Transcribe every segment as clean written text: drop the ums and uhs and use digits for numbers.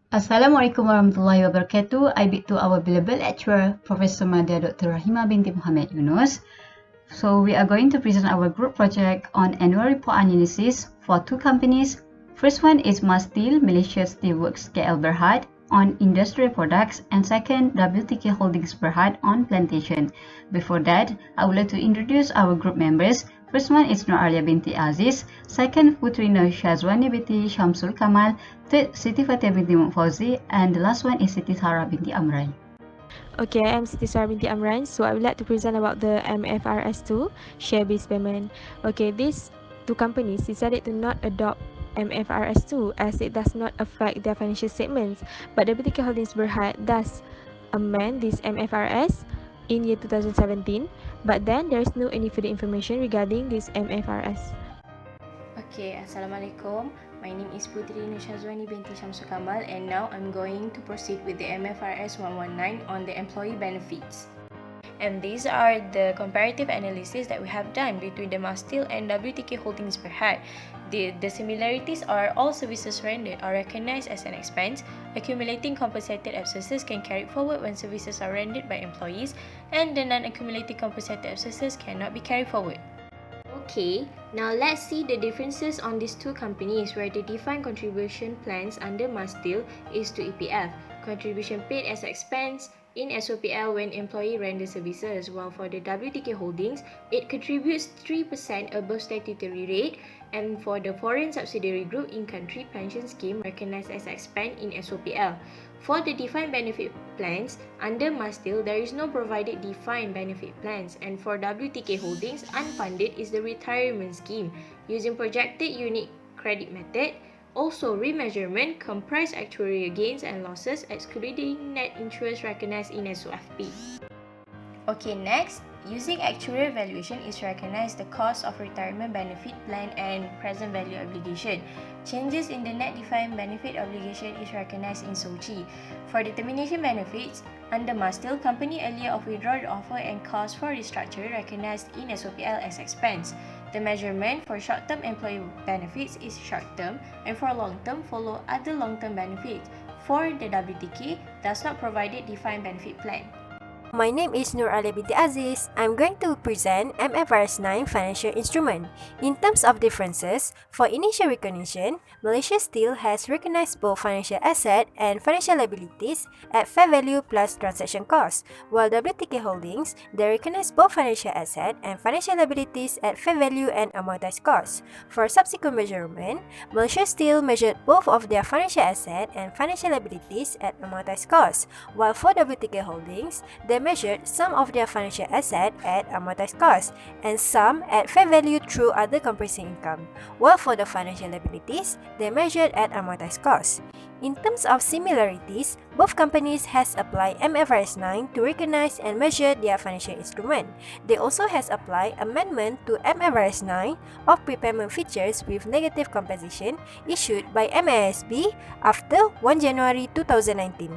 Assalamualaikum warahmatullahi wabarakatuh. I bid to our beloved lecturer, Professor Madya Dr. Rahimah binti Muhammad Yunus. So we are going to present our group project on annual report analysis for two companies. First one is Mas Steel, Malaysia Steelworks KL Berhad on industrial products, and second, WTK Holdings Berhad on plantation. Before that, I would like to introduce our group members. First one is Nur Alia binti Aziz, second Putri Nur Syazwani binti Syamsul Kamal, third Siti Fatia binti Fauzi, and the last one is Siti Sarah binti Amran. Okay, I'm Siti Sarah binti Amran. So I would like to present about the MFRS2 share-based payment. Okay, these two companies decided to not adopt MFRS2 as it does not affect their financial statements, but WTK Holdings Berhad does amend this MFRS in year 2017, but then there is no any further information regarding this MFRS. Okay, Assalamualaikum. My name is Putri Nur Syazwani binti Syamsul Kamal, and now I'm going to proceed with the MFRS 119 on the employee benefits. And these are the comparative analysis that we have done between the Mas Steel and WTK Holdings Berhad. The similarities are all services rendered are recognized as an expense, accumulating compensated absences can carry forward when services are rendered by employees, and the non-accumulating compensated absences cannot be carried forward. Okay, now let's see the differences on these two companies where the defined contribution plans under Mas Steel is to EPF, contribution paid as expense in SOPL when employee renders services, while for the WTK Holdings, it contributes 3% above statutory rate, and for the foreign subsidiary group in-country pension scheme recognized as expense in SOPL. For the defined benefit plans, under Mas Steel, there is no provided defined benefit plans, and for WTK Holdings, unfunded is the retirement scheme using projected unit credit method. Also, remeasurement comprise actuarial gains and losses excluding net interest recognized in SOFP. Okay, next, using actuarial valuation is recognized the cost of retirement benefit plan and present value obligation. Changes in the net defined benefit obligation is recognized in SOCI. For determination benefits, under Mas Steel, company earlier of withdrawal offer and cost for restructure recognized in SOPL as expense. The measurement for short-term employee benefits is short-term, and for long-term follow other long-term benefits. For the WTK, does not provide a defined benefit plan. My name is Nur Alia binti Aziz. I'm going to present MFRS 9 financial instrument. In terms of differences, for initial recognition, Malaysia Steel has recognized both financial asset and financial liabilities at fair value plus transaction cost, while WTK Holdings, they recognize both financial asset and financial liabilities at fair value and amortized cost. For subsequent measurement, Malaysia Steel measured both of their financial asset and financial liabilities at amortized cost, while for WTK Holdings, they measured some of their financial asset at amortized cost and some at fair value through other comprehensive income, while for the financial liabilities, they measured at amortized cost. In terms of similarities, both companies has applied MFRS 9 to recognize and measure their financial instrument. They also has applied amendment to MFRS 9 of prepayment features with negative compensation issued by MASB after 1 January 2019.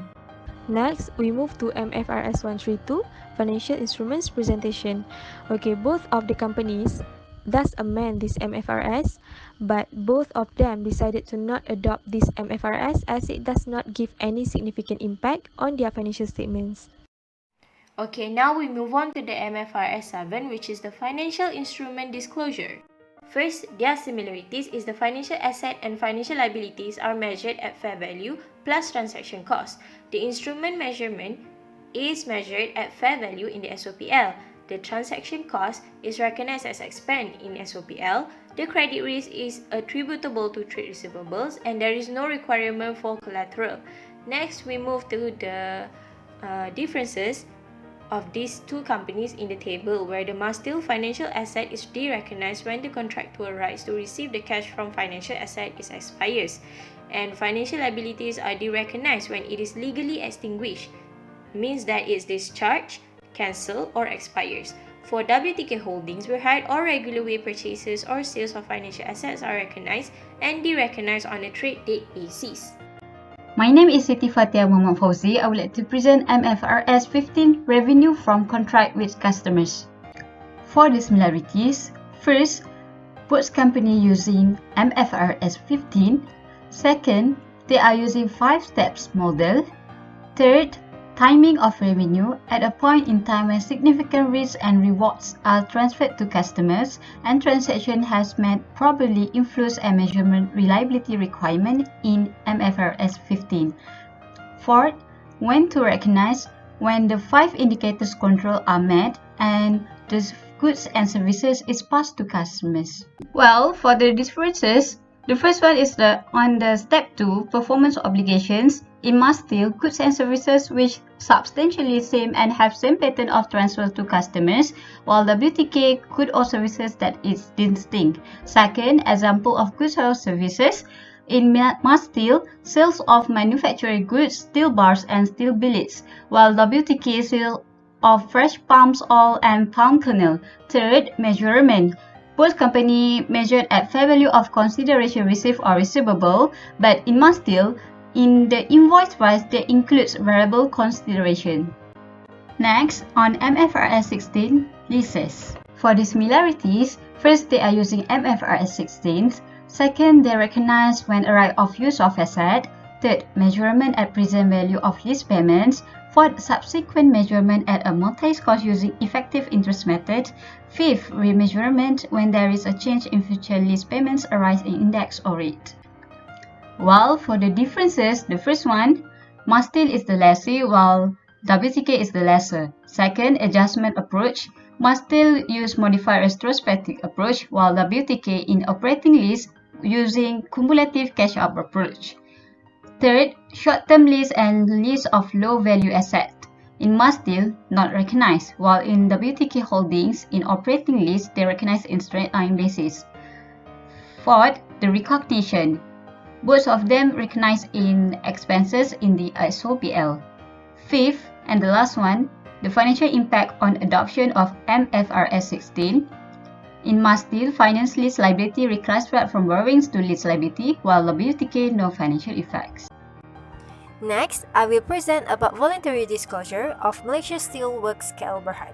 Next, we move to MFRS 132, Financial Instruments Presentation. Okay, both of the companies thus amend this MFRS, but both of them decided to not adopt this MFRS as it does not give any significant impact on their financial statements. Okay, now we move on to the MFRS 7, which is the Financial Instrument Disclosure. First, their similarities is the financial asset and financial liabilities are measured at fair value plus transaction cost. The instrument measurement is measured at fair value in the SOPL. The transaction cost is recognized as expense in SOPL. The credit risk is attributable to trade receivables and there is no requirement for collateral. Next, we move to the differences of these two companies in the table, where the Mas Steel financial asset is derecognized when the contractual rights to receive the cash from financial asset is expires, and financial liabilities are derecognized when it is legally extinguished, means that it's discharged, cancelled, or expires. For WTK Holdings, Berhad all regular way purchases or sales of financial assets are recognized and derecognized on a trade date basis. My name is Siti Fatia Muhammad Fauzi. I would like to present MFRS 15 Revenue from Contract with Customers. For the similarities, first, both company using MFRS 15. Second, they are using 5 steps model. Third, timing of revenue at a point in time when significant risks and rewards are transferred to customers and transaction has met probably influence and measurement reliability requirement in MFRS 15. Fourth, when to recognize when the 5 indicators control are met and the goods and services is passed to customers. Well, for the differences, the first one is on the step 2, performance obligations. It must deal goods and services which substantially same and have same pattern of transfer to customers, while WTK good or services that is distinct. Second, example of goods or services. In must steel, sales of manufactured goods, steel bars and steel billets, while WTK sale of fresh palm oil and palm kernel. Third, measurement. Both company measured at fair value of consideration received or receivable, but in must deal, in the invoice price that includes variable consideration. Next, on MFRS 16, leases. For the similarities, first they are using MFRS 16. Second, they recognize when a right of use of asset. Third, measurement at present value of lease payments. Fourth, subsequent measurement at amortized cost using effective interest method. Fifth, remeasurement when there is a change in future lease payments arise in index or rate. Well, for the differences, the first one, must deal is the lessee while WTK is the lessor. Second, adjustment approach. Must deal use modified retrospective approach while WTK in operating lease using cumulative cash-up approach. Third, short-term lease and lease of low-value asset. In must deal, not recognized, while in WTK holdings, in operating lease, they recognize in straight-line basis. Fourth, the recognition. Both of them recognized in expenses in the SOPL. Fifth, and the last one, the financial impact on adoption of MFRS 16. In must deal, finance lease liability reclassified from borrowings to lease liability, while WTK no financial effects. Next, I will present about voluntary disclosure of Malaysia Steel Works KL Berhad.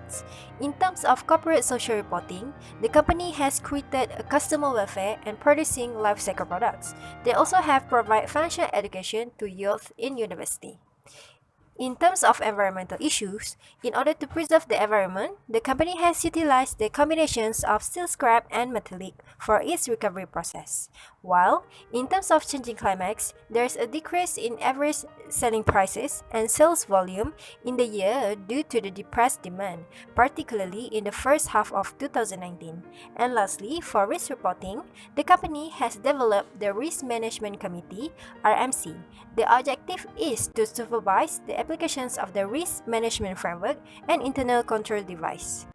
In terms of corporate social reporting, the company has created a customer welfare and producing life cycle products. They also have provide financial education to youth in university. In terms of environmental issues, in order to preserve the environment, the company has utilized the combinations of steel scrap and metallic for its recovery process. While, in terms of changing climax, there is a decrease in average selling prices and sales volume in the year due to the depressed demand, particularly in the first half of 2019. And lastly, for risk reporting, the company has developed the Risk Management Committee, RMC. The objective is to supervise the applications of the risk management framework and internal control device.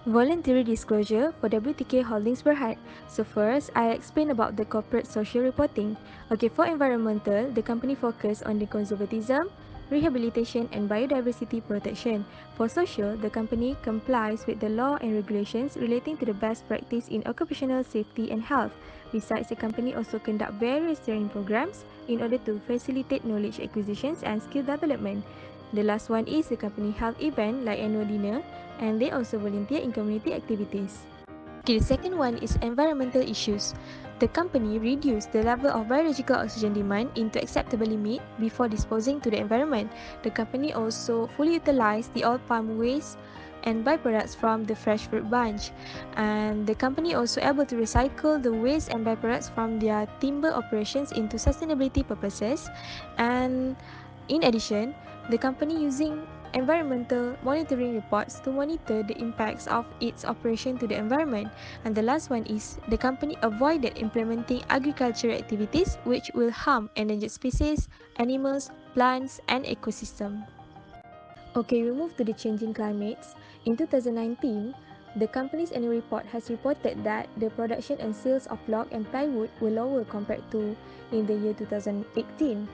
Voluntary disclosure for WTK Holdings Berhad. So first, I explain about the corporate social reporting. Okay, for environmental, the company focus on the conservatism, rehabilitation and biodiversity protection. For social, the company complies with the law and regulations relating to the best practice in occupational safety and health. Besides, the company also conduct various training programs in order to facilitate knowledge acquisitions and skill development. The last one is the company held event like annual dinner, and they also volunteer in community activities. Okay, the second one is environmental issues. The company reduced the level of biological oxygen demand into acceptable limit before disposing to the environment. The company also fully utilized the oil palm waste and byproducts from the fresh fruit bunch. And the company also able to recycle the waste and byproducts from their timber operations into sustainability purposes. And in addition, the company using environmental monitoring reports to monitor the impacts of its operation to the environment. And the last one is the company avoided implementing agricultural activities which will harm endangered species, animals, plants, and ecosystem. Okay, we move to the changing climates. In 2019, the company's annual report has reported that the production and sales of log and plywood were lower compared to in the year 2018.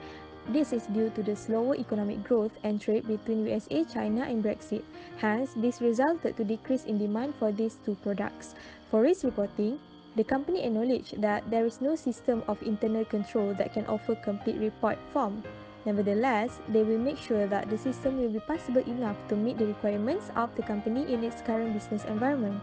This is due to the slower economic growth and trade between USA, China, and Brexit. Hence, this resulted to decrease in demand for these two products. For risk reporting, the company acknowledged that there is no system of internal control that can offer complete report form. Nevertheless, they will make sure that the system will be possible enough to meet the requirements of the company in its current business environment.